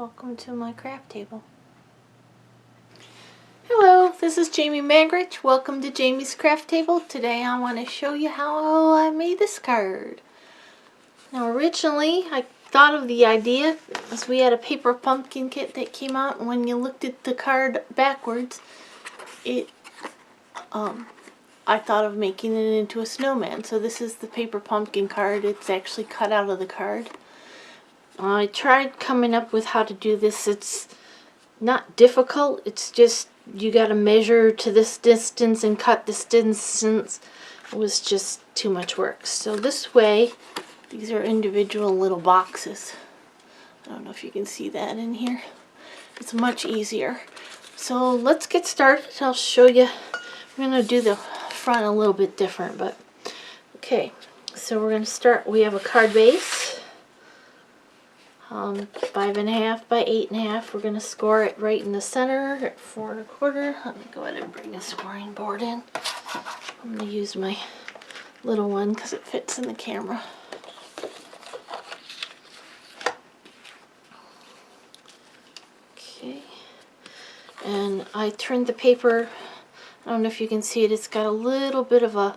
Welcome to my craft table. Hello, this is Jamie Magritte. Welcome to Jamie's Craft Table. Today I want to show you how I made this card. Now originally I thought of the idea as we had a paper pumpkin kit that came out, and when you looked at the card backwards, I thought of making it into a snowman. So this is the paper pumpkin card. It's actually cut out of the card. I tried coming up with how to do this. It's not difficult. It's just you got to measure to this distance and cut this distance. It was just too much work. So this way, these are individual little boxes. I don't know if you can see that in here. It's much easier. So let's get started. I'll show you. I'm going to do the front a little bit different, but okay. So we're going to start. We have a card base. 5.5 by 8.5. We're going to score it right in the center at 4 1/4. Let me go ahead and bring a scoring board in. I'm going to use my little one because it fits in the camera. Okay. And I turned the paper. I don't know if you can see it. It's got a little bit of a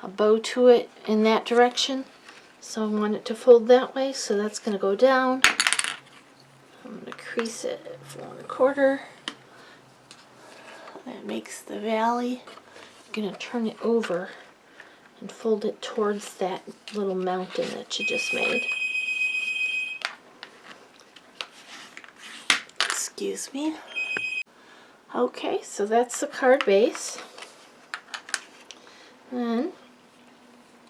bow to it in that direction. So I want it to fold that way, so that's going to go down. I'm going to crease it at 4 1/4. That makes the valley. I'm going to turn it over and fold it towards that little mountain that you just made. Excuse me. Okay, so that's the card base. Then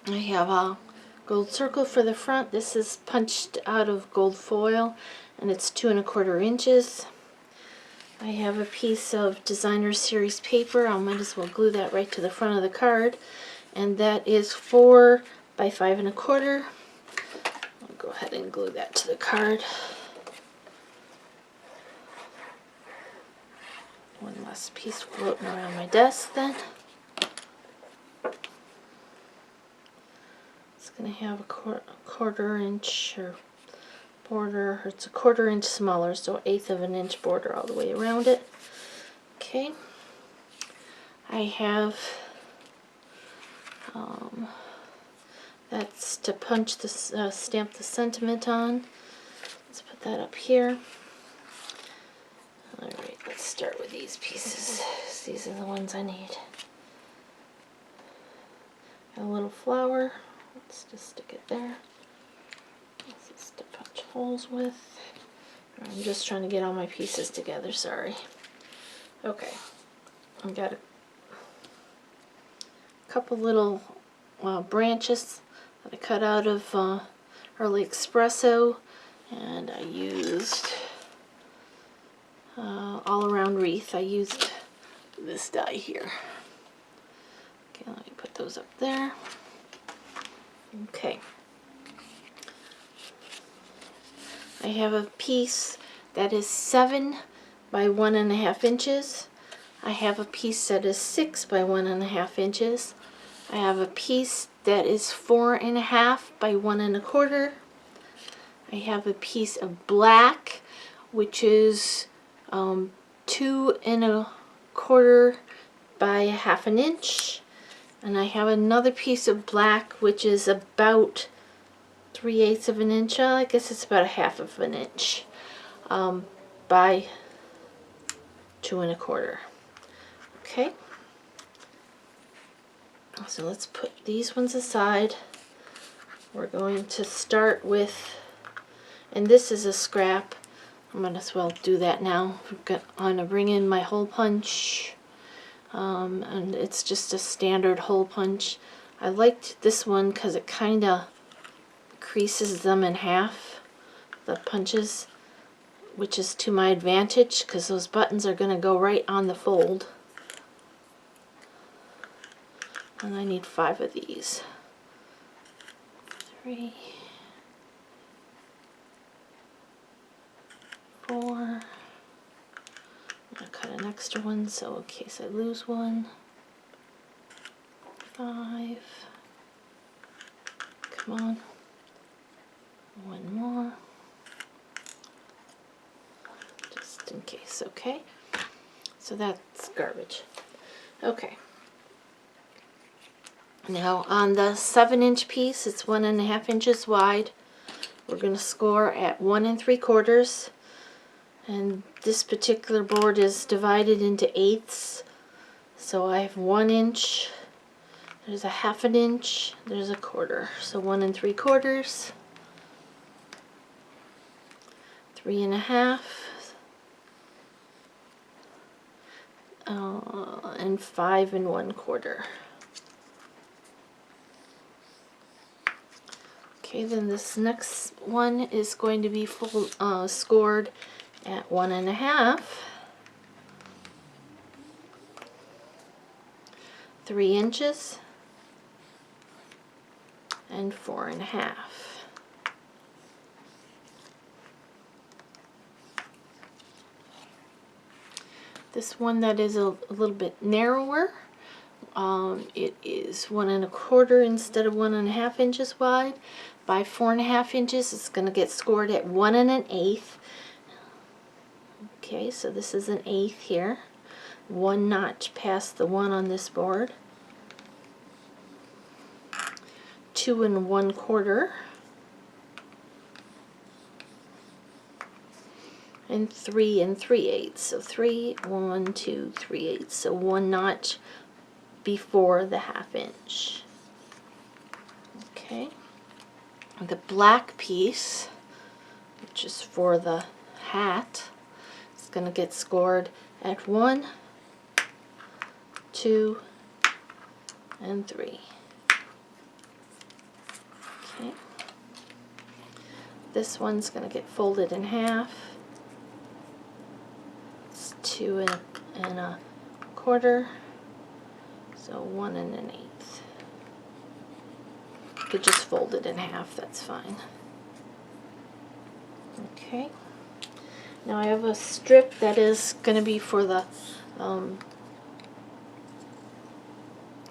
I have a gold circle for the front. This is punched out of gold foil and it's 2 1/4 inches. I have a piece of designer series paper. I might as well glue that right to the front of the card, and that is 4 by 5 1/4. I'll go ahead and glue that to the card. One last piece floating around my desk then. It's going to have a 1/4 inch or border. It's a 1/4 inch smaller, so 1/8 of an inch border all the way around it. Okay. I have that's to punch the stamp the sentiment on. Let's put that up here. All right, let's start with these pieces. These are the ones I need. Got a little flower. Let's just stick it there. This is to punch holes with. I'm just trying to get all my pieces together, sorry. Okay, I've got a couple little branches that I cut out of Early Espresso, and I used all around wreath. I used this die here. Okay, let me put those up there. Okay. I have a piece that is 7 by 1 1/2 inches. I have a piece that is 6 by 1 1/2 inches. I have a piece that is 4 1/2 by 1 1/4. I have a piece of black, which is 2 1/4 by 1/2 an inch. And I have another piece of black, which is about 3/8 of an inch. I guess it's about 1/2 of an inch by 2 1/4. Okay. So let's put these ones aside. We're going to start with, and this is a scrap. I might as well do that now. I'm going to bring in my hole punch. And it's just a standard hole punch. I liked this one because it kind of creases them in half, the punches, which is to my advantage because those buttons are going to go right on the fold. And I need 5 of these. 3, 4. I'm going to cut an extra one so in case I lose one. 5. Come on. One more. just in case, okay? So that's garbage. Okay. Now on the 7-inch piece, it's 1.5 inches wide. We're going to score at 1 3/4, and this particular board is divided into eighths. So I have 1 inch, there's a 1/2 inch, there's a 1/4. So 1 3/4, 3 1/2, and 5 1/4. Okay, then this next one is going to be scored at 1 1/2, 3 inches, and 4 1/2. This one that is a little bit narrower, it is 1 1/4 instead of 1 1/2 inches wide. By 4 1/2 inches, it's going to get scored at 1 1/8. Okay, so this is an eighth here. 1 notch past the 1 on this board. 2 1/4. And 3 3/8. So 3, 1, 2, 3/8. So 1 notch before the 1/2 inch. Okay. The black piece, which is for the hat, is going to get scored at 1, 2, and 3. Okay. This one's going to get folded in half. It's 2 1/4. So 1 1/8. You could just fold it in half, that's fine. Okay. Now I have a strip that is going to be for the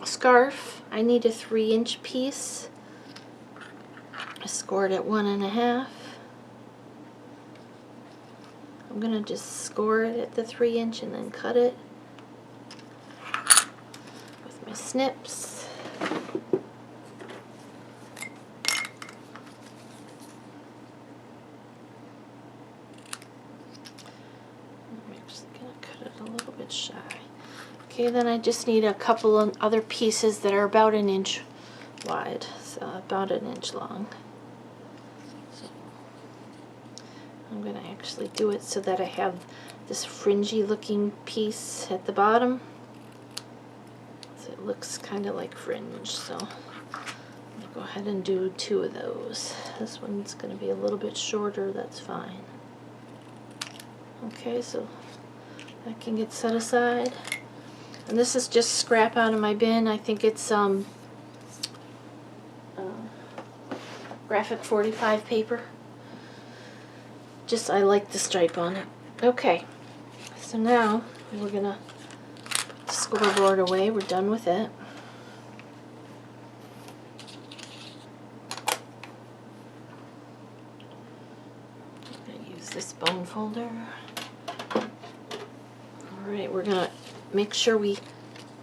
scarf. I need a 3-inch piece. I scored at 1 1/2. I'm going to just score it at the 3-inch and then cut it with my snips. Shy. Okay, then I just need a couple of other pieces that are about 1 inch wide, so about 1 inch long. So I'm going to actually do it so that I have this fringy looking piece at the bottom. So it looks kind of like fringe, so I'm going to go ahead and do 2 of those. This one's going to be a little bit shorter, that's fine. Okay, so that can get set aside. And this is just scrap out of my bin. I think it's graphic 45 paper. Just, I like the stripe on it. Okay, so now we're gonna put the scoreboard away. We're done with it. I'm gonna use this bone folder. Alright, we're going to make sure we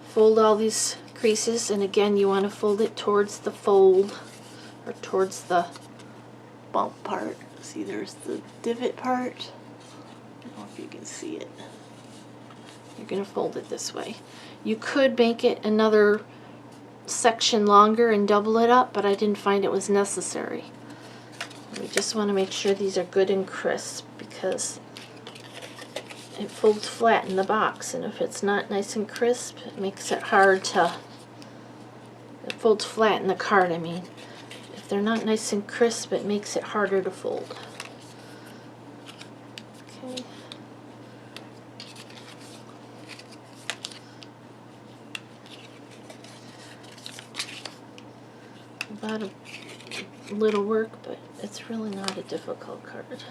fold all these creases, and again you want to fold it towards the fold, or towards the bump part. See, there's the divot part. I don't know if you can see it. You're going to fold it this way. You could make it another section longer and double it up, but I didn't find it was necessary. We just want to make sure these are good and crisp, because it folds flat in the box, and if it's not nice and crisp, it makes it hard to, it folds flat in the card, I mean. If they're not nice and crisp, it makes it harder to fold. Okay. A lot of little work, but it's really not a difficult card.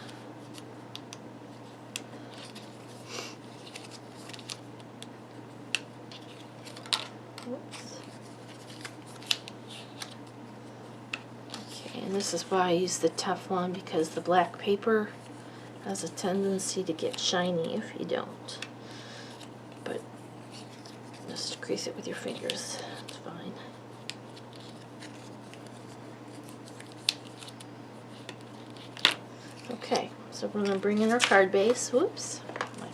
Okay, and this is why I use the Teflon, because the black paper has a tendency to get shiny if you don't. But just crease it with your fingers, it's fine. Okay, so we're going to bring in our card base. Whoops, my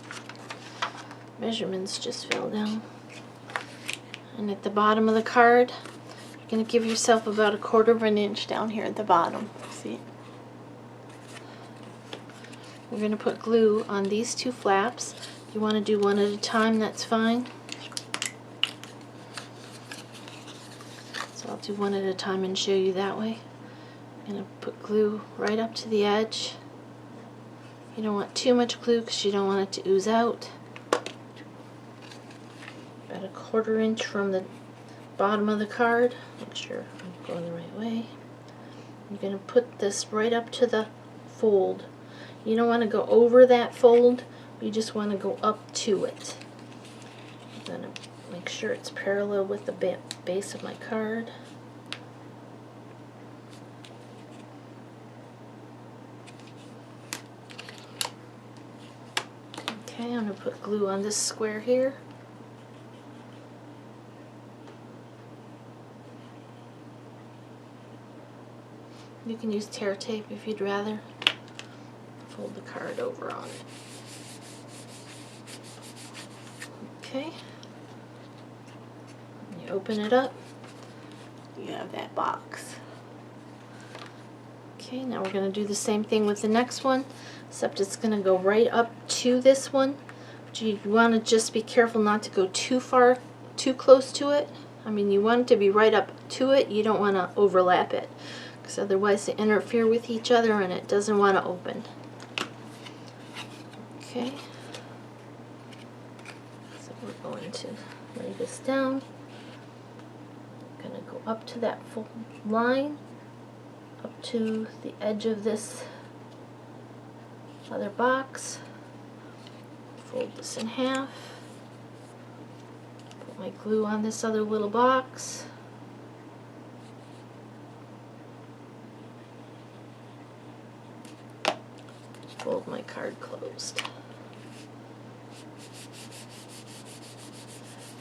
measurements just fell down. And at the bottom of the card, you're going to give yourself about 1/4 of an inch down here at the bottom. See? We're going to put glue on these 2 flaps. If you want to do one at a time, that's fine. So I'll do one at a time and show you that way. I'm going to put glue right up to the edge. You don't want too much glue because you don't want it to ooze out. About 1/4 inch from the bottom of the card. Make sure I'm going the right way. I'm going to put this right up to the fold. You don't want to go over that fold, you just want to go up to it. I'm going to make sure it's parallel with the base of my card. Okay, I'm going to put glue on this square here. You can use tear tape if you'd rather. Fold the card over on it. Okay. When you open it up, you have that box. Okay, now we're going to do the same thing with the next one, except it's going to go right up to this one. But you want to just be careful not to go too close to it. I mean, you want it to be right up to it. You don't want to overlap it, because otherwise they interfere with each other and it doesn't want to open. Okay, so we're going to lay this down. I'm going to go up to that full line, up to the edge of this other box. Fold this in half. Put my glue on this other little box. Fold my card closed.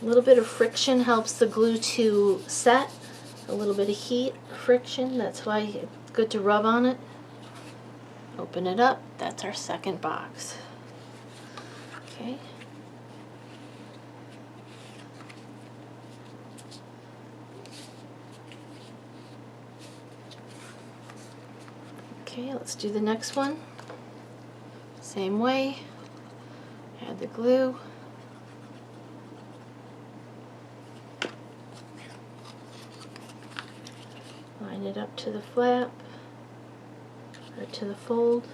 A little bit of friction helps the glue to set. A little bit of heat, friction, that's why it's good to rub on it. Open it up, that's our second box. Okay. Okay, let's do the next one. Same way. Add the glue. Line it up to the flap, or to the fold.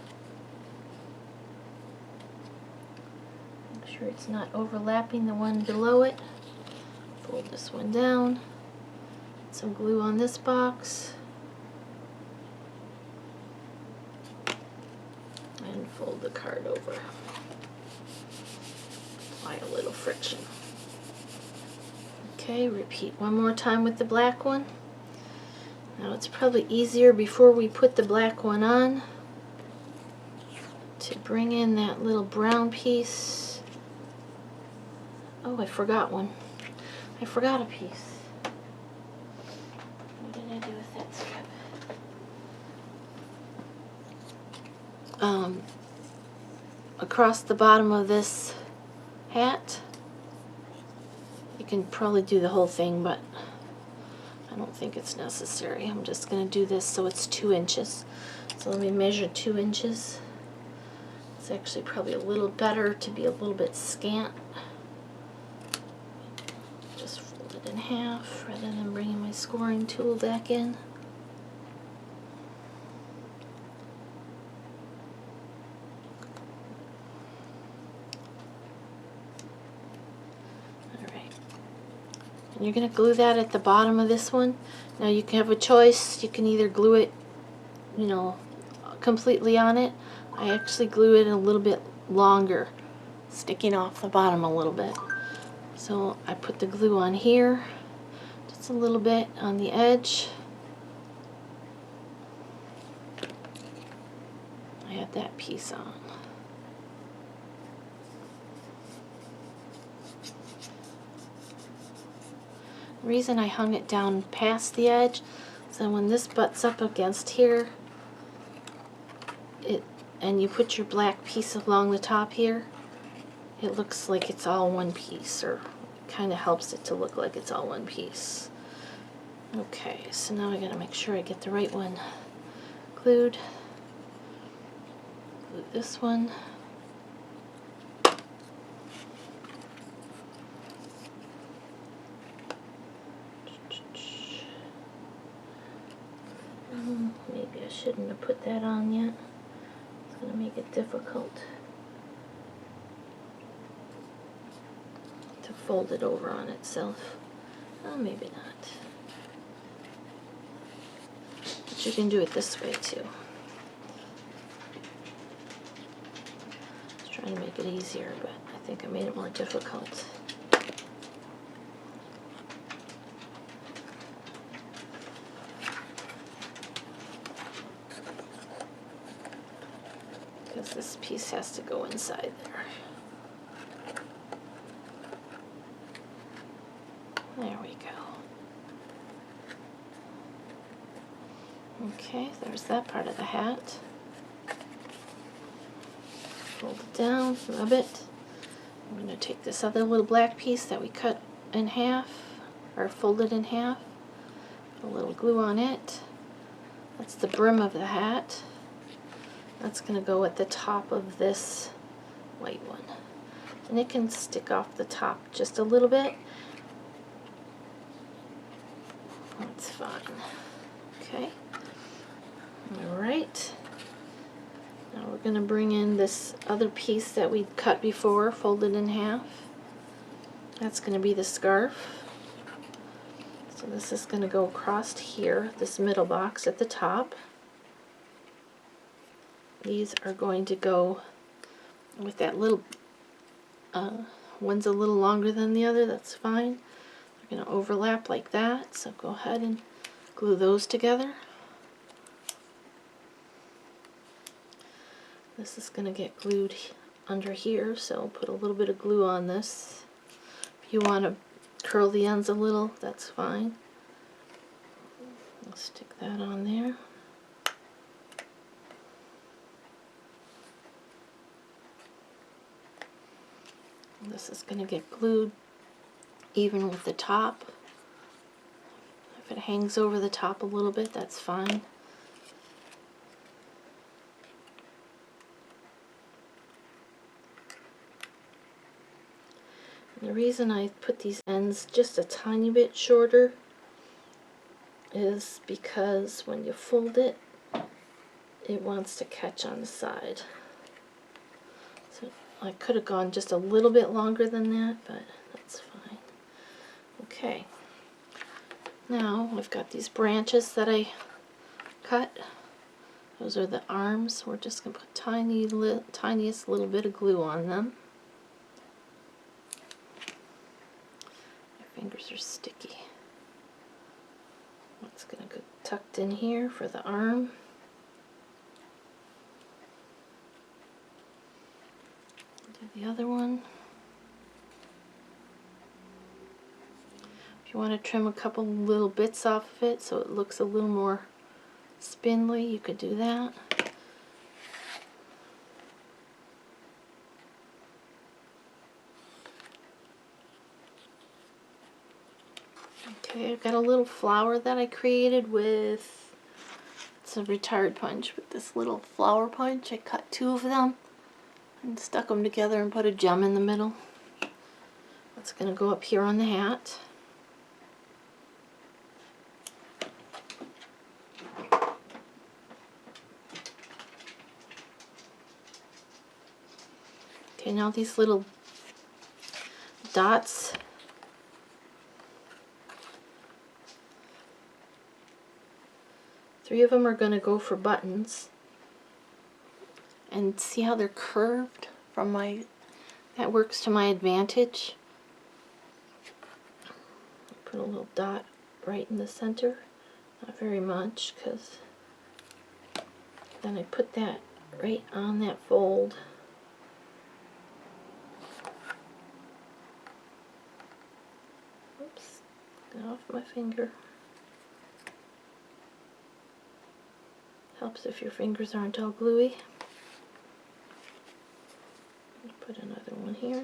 Make sure it's not overlapping the one below it. Fold this one down. Some glue on this box. And fold the card over. Apply a little friction. Okay, repeat one more time with the black one. Now it's probably easier before we put the black one on to bring in that little brown piece. Oh, I forgot one. I forgot a piece. What did I do with that strip? Across the bottom of this hat. You can probably do the whole thing, but I don't think it's necessary. I'm just going to do this so it's 2 inches. So let me measure 2 inches. It's actually probably a little better to be a little bit scant. Just fold it in half rather than bringing my scoring tool back in. And you're going to glue that at the bottom of this one. Now you can have a choice. You can either glue it, you know, completely on it. I actually glue it a little bit longer, sticking off the bottom a little bit. So I put the glue on here, just a little bit on the edge. I had that piece on. The reason I hung it down past the edge, so when this butts up against here, and you put your black piece along the top here, it looks like it's all one piece, or kind of helps it to look like it's all one piece. Okay, so now I gotta make sure I get the right one glued. Glue this one. Maybe I shouldn't have put that on yet. It's gonna make it difficult to fold it over on itself. Oh, maybe not. But you can do it this way too. I was trying to make it easier, but I think I made it more difficult. Because this piece has to go inside there. There we go. Okay, there's that part of the hat. Fold it down, rub it. I'm going to take this other little black piece that we cut in half, or folded in half, put a little glue on it. That's the brim of the hat. That's going to go at the top of this white one. And it can stick off the top just a little bit. That's fine. Okay. Alright. Now we're going to bring in this other piece that we cut before, folded in half. That's going to be the scarf. So this is going to go across here, this middle box at the top. These are going to go with that little, one's a little longer than the other, that's fine. They're going to overlap like that, so go ahead and glue those together. This is going to get glued under here, so put a little bit of glue on this. If you want to curl the ends a little, that's fine. I'll stick that on there. And this is going to get glued even with the top. If it hangs over the top a little bit, that's fine. And the reason I put these ends just a tiny bit shorter is because when you fold it, it wants to catch on the side. So I could have gone just a little bit longer than that, but that's fine. Okay. Now I've got these branches that I cut. Those are the arms. We're just going to put tiniest little bit of glue on them. My fingers are sticky. It's going to go tucked in here for the arm. Do the other one. If you want to trim a couple little bits off of it so it looks a little more spindly, you could do that. Okay, I've got a little flower that I created with, it's a retired punch, with this little flower punch. I cut two of them and stuck them together and put a gem in the middle. That's going to go up here on the hat. Okay, now these little dots, three of them are going to go for buttons. And see how they're curved from that works to my advantage. Put a little dot right in the center, not very much, because then I put that right on that fold. Oops, get off off my finger. Helps if your fingers aren't all gluey. Put another one here.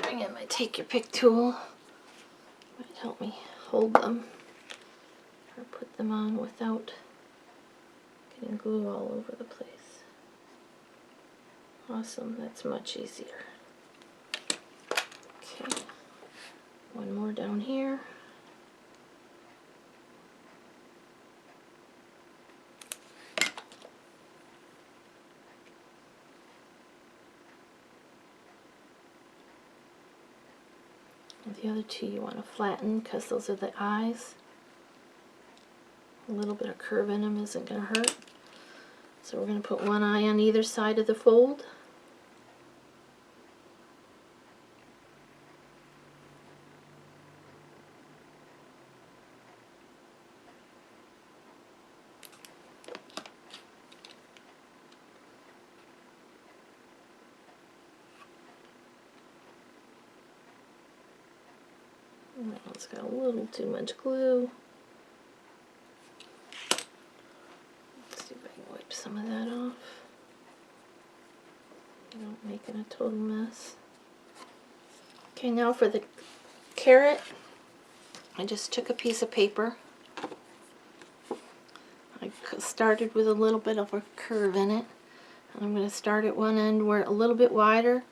Bring in my take your pick tool. Might help me hold them or put them on without getting glue all over the place. Awesome, that's much easier. Okay, one more down here. And the other two you want to flatten because those are the eyes. A little bit of curve in them isn't going to hurt. So we're going to put one eye on either side of the fold. That one's got a little too much glue. Let's see if I can wipe some of that off without making a total mess. Okay, now for the carrot, I just took a piece of paper. I started with a little bit of a curve in it. And I'm going to start at one end where it's a little bit wider,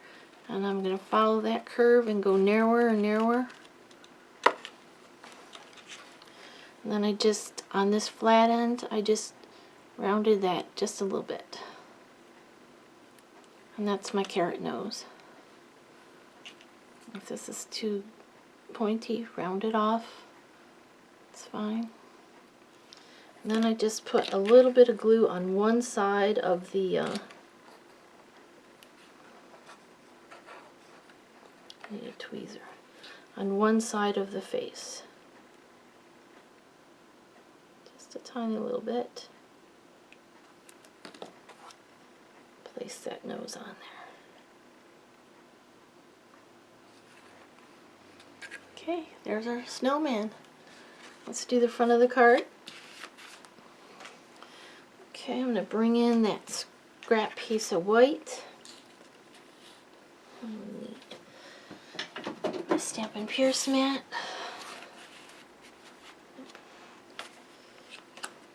and I'm going to follow that curve and go narrower and narrower. And then I just, on this flat end, I just rounded that just a little bit. And that's my carrot nose. If this is too pointy, round it off. It's fine. And then I just put a little bit of glue on one side of the need a tweezer. On one side of the face. Just a tiny little bit. Place that nose on there. Okay, there's our snowman. Let's do the front of the card. Okay, I'm going to bring in that scrap piece of white. My Stampin' Pierce mat.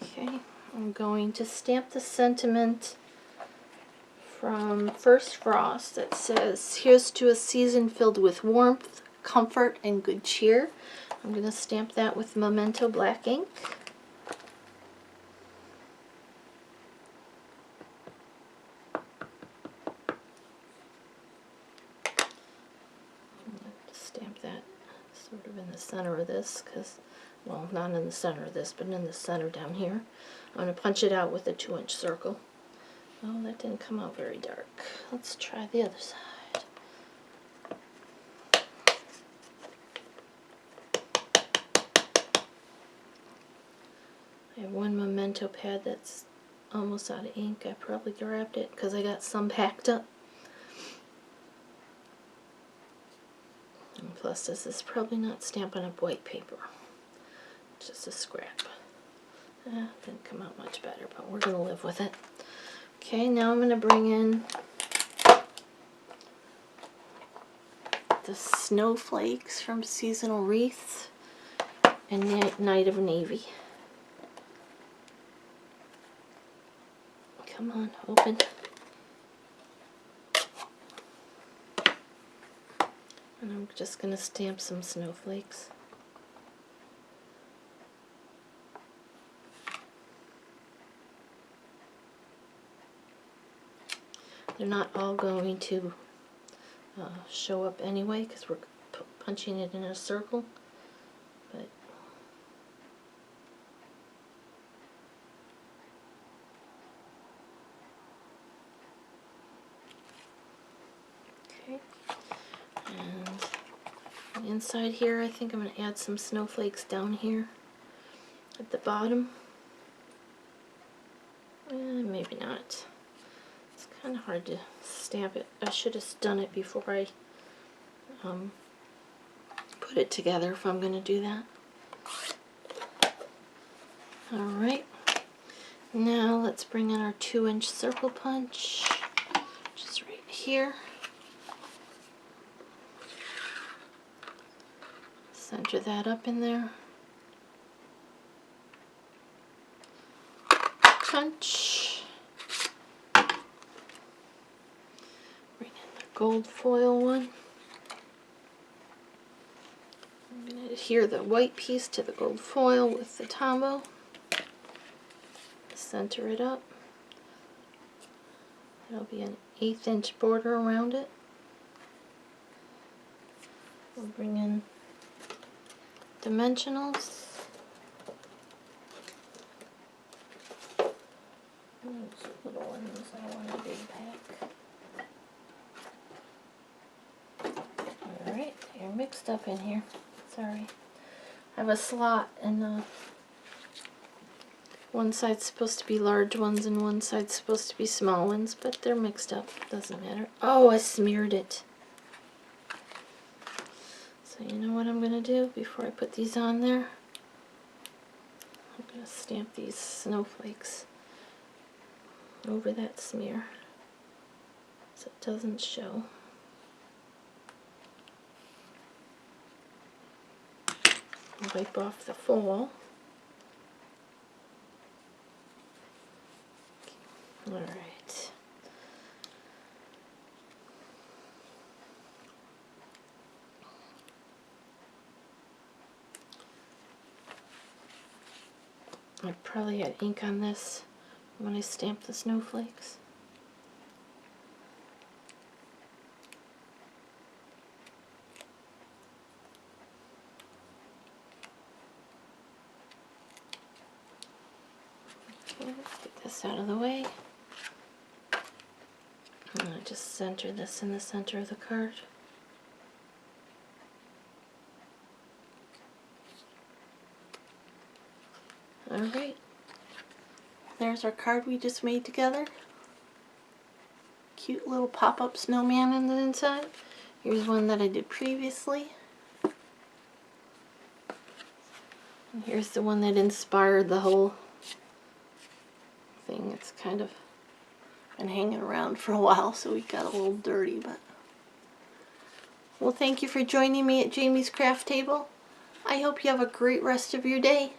Okay, I'm going to stamp the sentiment from First Frost that says, "Here's to a season filled with warmth, comfort, and good cheer." I'm going to stamp that with Memento black ink. I'm going to stamp that sort of in the center of this, because, well, not in the center of this, but in the center down here. I'm going to punch it out with a 2-inch circle. Oh, that didn't come out very dark. Let's try the other side. I have one Memento pad that's almost out of ink. I probably grabbed it because I got some packed up. And plus, this is probably not Stampin' Up! White paper. It's just a scrap. Didn't come out much better, but we're going to live with it. Okay, now I'm going to bring in the snowflakes from Seasonal Wreaths and Night of Navy. Come on, open. And I'm just going to stamp some snowflakes. They're not all going to show up anyway because we're punching it in a circle. But Okay. And inside here, I think I'm going to add some snowflakes down here at the bottom. Maybe not. It's kind of hard to stamp it. I should have done it before I put it together if I'm going to do that. Alright, now let's bring in our 2-inch circle punch, just right here. Center that up in there. Punch. Bring in the gold foil one. I'm going to adhere the white piece to the gold foil with the Tombow. Center it up. There'll be an 1/8 inch border around it. We'll bring in dimensionals. Those little ones, I want a big pack. Alright, you're mixed up in here. Sorry. I have a slot and one side's supposed to be large ones and one side's supposed to be small ones, but they're mixed up. Doesn't matter. Oh, I smeared it. So you know what I'm going to do before I put these on there? I'm going to stamp these snowflakes over that smear so it doesn't show. Wipe off the foil. Alright. I probably had ink on this when I stamped the snowflakes. Okay, let's get this out of the way. And I just center this in the center of the card. Alright, there's our card we just made together. Cute little pop-up snowman in the inside. Here's one that I did previously. And here's the one that inspired the whole thing. It's kind of been hanging around for a while, so we got a little dirty, but... Well, thank you for joining me at Jamie's Craft Table. I hope you have a great rest of your day.